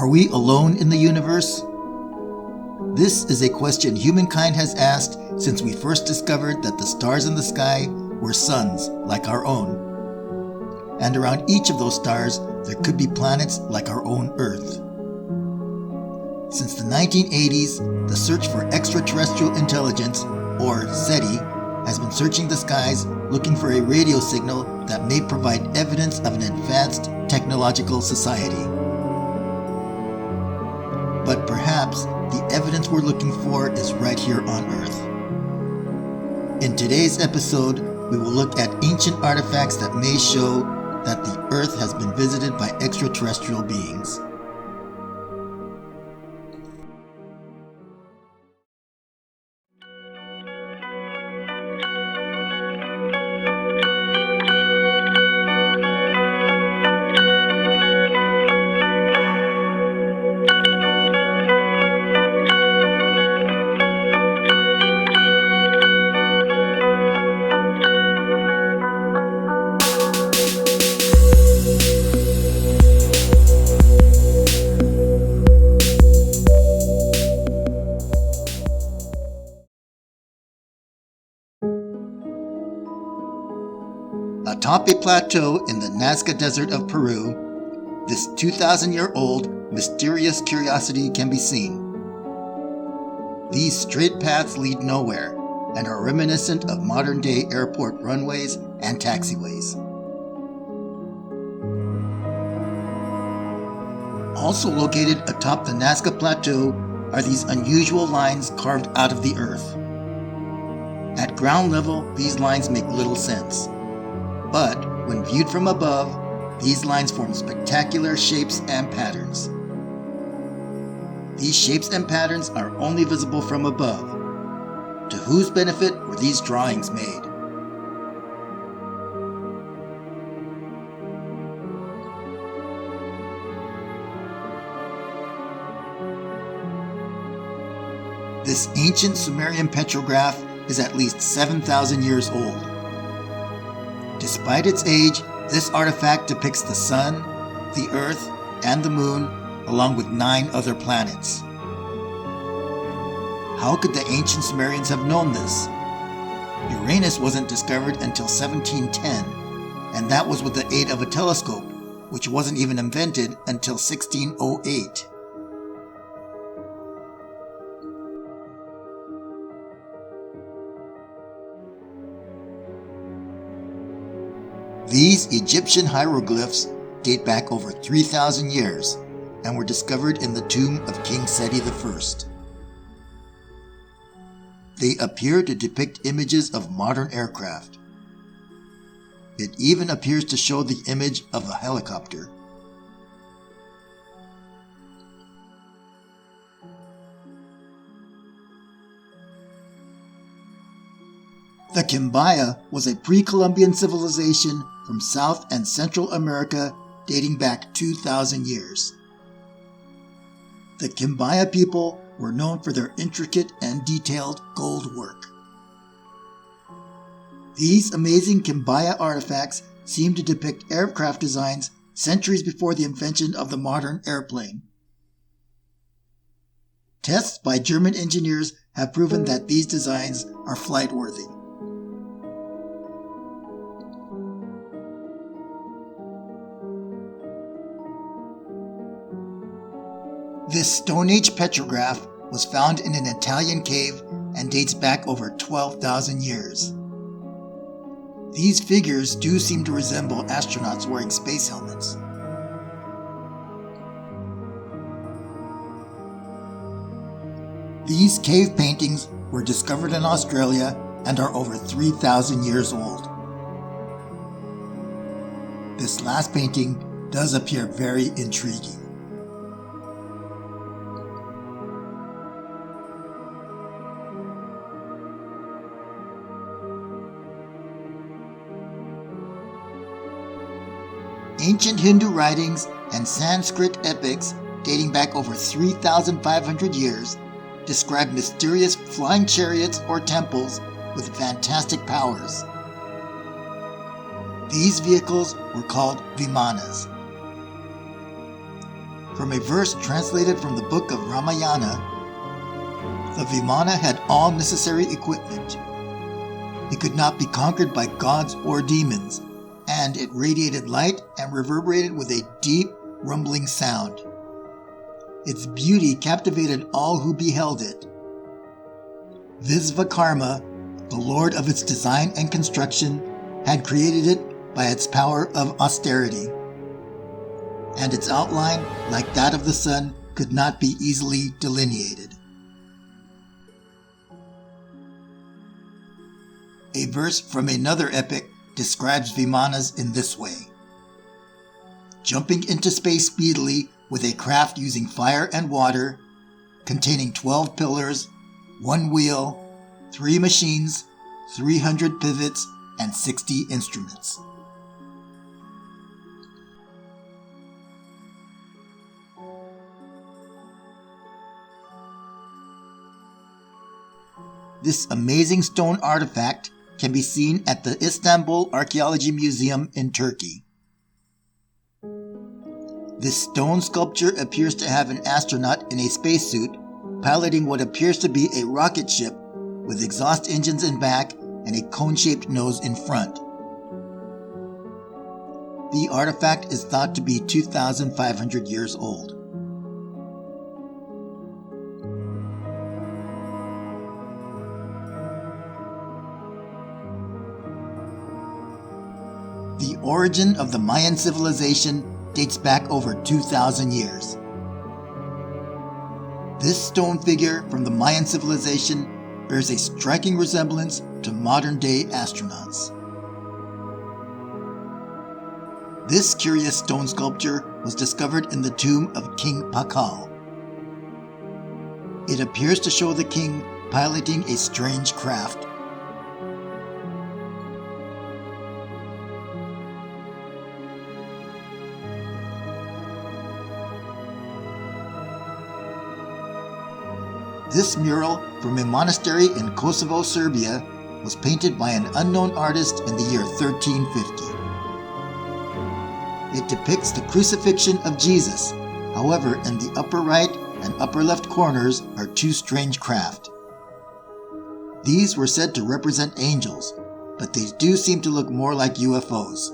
Are we alone in the universe? This is a question humankind has asked since we first discovered that the stars in the sky were suns like our own. And around each of those stars, there could be planets like our own Earth. Since the 1980s, the search for extraterrestrial intelligence, or SETI, has been searching the skies looking for a radio signal that may provide evidence of an advanced technological society. But perhaps the evidence we're looking for is right here on Earth. In today's episode, we will look at ancient artifacts that may show that the Earth has been visited by extraterrestrial beings. Atop a plateau in the Nazca Desert of Peru, this 2,000-year-old mysterious curiosity can be seen. These straight paths lead nowhere and are reminiscent of modern-day airport runways and taxiways. Also located atop the Nazca Plateau are these unusual lines carved out of the earth. At ground level, these lines make little sense. But when viewed from above, these lines form spectacular shapes and patterns. These shapes and patterns are only visible from above. To whose benefit were these drawings made? This ancient Sumerian petrograph is at least 7,000 years old. Despite its age, this artifact depicts the Sun, the Earth, and the Moon, along with 9 other planets. How could the ancient Sumerians have known this? Uranus wasn't discovered until 1710, and that was with the aid of a telescope, which wasn't even invented until 1608. These Egyptian hieroglyphs date back over 3,000 years and were discovered in the tomb of King Seti I. They appear to depict images of modern aircraft. It even appears to show the image of a helicopter. The Quimbaya was a pre-Columbian civilization from South and Central America dating back 2,000 years. The Quimbaya people were known for their intricate and detailed gold work. These amazing Quimbaya artifacts seem to depict aircraft designs centuries before the invention of the modern airplane. Tests by German engineers have proven that these designs are flight-worthy. This Stone Age petrograph was found in an Italian cave and dates back over 12,000 years. These figures do seem to resemble astronauts wearing space helmets. These cave paintings were discovered in Australia and are over 3,000 years old. This last painting does appear very intriguing. Ancient Hindu writings and Sanskrit epics dating back over 3,500 years describe mysterious flying chariots or temples with fantastic powers. These vehicles were called Vimanas. From a verse translated from the book of Ramayana, the Vimana had all necessary equipment. It could not be conquered by gods or demons, and it radiated light and reverberated with a deep, rumbling sound. Its beauty captivated all who beheld it. Visvakarma, the lord of its design and construction, had created it by its power of austerity, and its outline, like that of the sun, could not be easily delineated. A verse from another epic describes Vimanas in this way: jumping into space speedily with a craft using fire and water, containing 12 pillars, 1 wheel, 3 machines, 300 pivots, and 60 instruments. This amazing stone artifact can be seen at the Istanbul Archaeology Museum in Turkey. This stone sculpture appears to have an astronaut in a spacesuit piloting what appears to be a rocket ship with exhaust engines in back and a cone-shaped nose in front. The artifact is thought to be 2,500 years old. The origin of the Mayan civilization dates back over 2,000 years. This stone figure from the Mayan civilization bears a striking resemblance to modern-day astronauts. This curious stone sculpture was discovered in the tomb of King Pakal. It appears to show the king piloting a strange craft. This mural from a monastery in Kosovo, Serbia, was painted by an unknown artist in the year 1350. It depicts the crucifixion of Jesus. However, in the upper right and upper left corners are 2 strange craft. These were said to represent angels, but they do seem to look more like UFOs.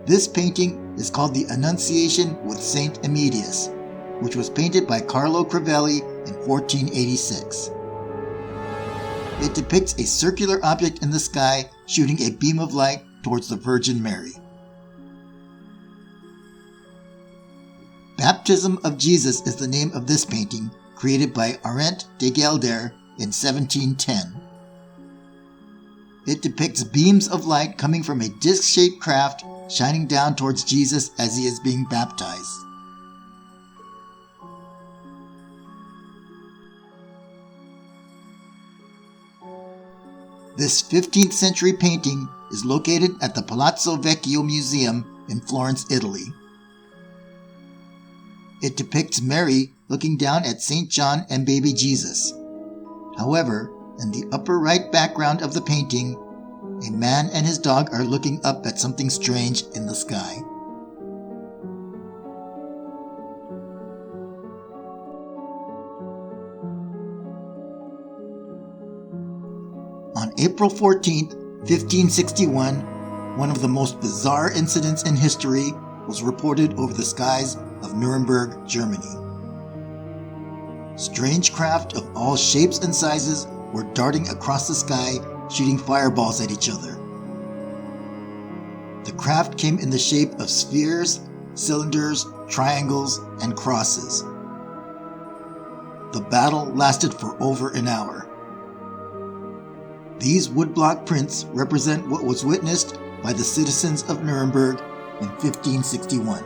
This painting is called the Annunciation with Saint Emedius, which was painted by Carlo Crivelli in 1486. It depicts a circular object in the sky shooting a beam of light towards the Virgin Mary. Baptism of Jesus is the name of this painting, created by Arent de Gelder in 1710. It depicts beams of light coming from a disc-shaped craft shining down towards Jesus as he is being baptized. This 15th century painting is located at the Palazzo Vecchio Museum in Florence, Italy. It depicts Mary looking down at St. John and baby Jesus. However, in the upper right background of the painting, a man and his dog are looking up at something strange in the sky. On April 14, 1561, one of the most bizarre incidents in history was reported over the skies of Nuremberg, Germany. Strange craft of all shapes and sizes were darting across the sky, shooting fireballs at each other. The craft came in the shape of spheres, cylinders, triangles, and crosses. The battle lasted for over an hour. These woodblock prints represent what was witnessed by the citizens of Nuremberg in 1561.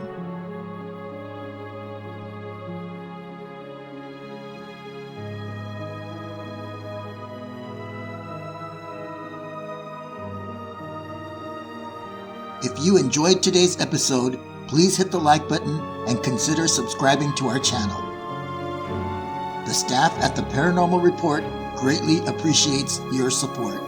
If you enjoyed today's episode, please hit the like button and consider subscribing to our channel. The staff at the Paranormal Report greatly appreciates your support.